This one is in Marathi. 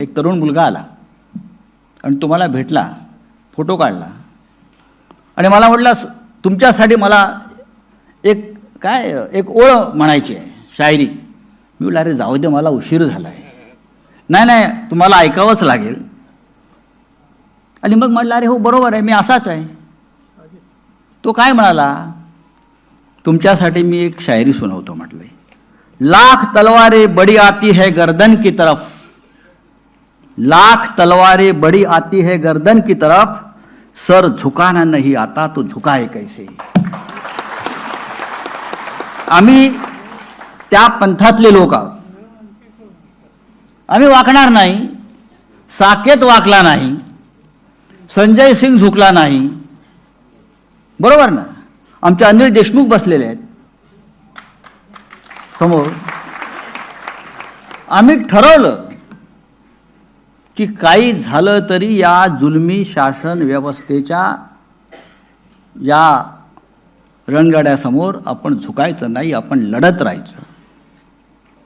एक तरुण मुलगा आला आणि तुम्हाला भेटला, फोटो काढला आणि मला म्हटला तुमच्यासाठी मला एक ओळ म्हणायची आहे, शायरी. मी म्हटलं अरे जाऊ दे, मला उशीर झाला आहे. नाही तुम्हाला ऐकावंच लागेल. आणि मग म्हटलं अरे हो बरोबर आहे, मी असाच आहे. तो काय म्हणाला, तुमच्यासाठी मी एक शायरी सुनावतो म्हटलं. लाख तलवारें बड़ी आती है गर्दन की तरफ, लाख तलवारें बड़ी आती है गर्दन की तरफ, सर झुकाना नहीं आता तो झुकाए कैसे. आम्ही त्या पंथातले लोक आहोत. आम्ही वाकणार नाही. साकेत वाकला नाही, संजय सिंग झुकला नाही, बरोबर ना. आमचे अनिल देशमुख बसलेले आहेत समोर. आम्ही ठरवलं की काही झालं तरी या जुलमी शासन व्यवस्थेच्या या रणगाड्यासमोर आपण झुकायचं नाही, आपण लढत राहायचं.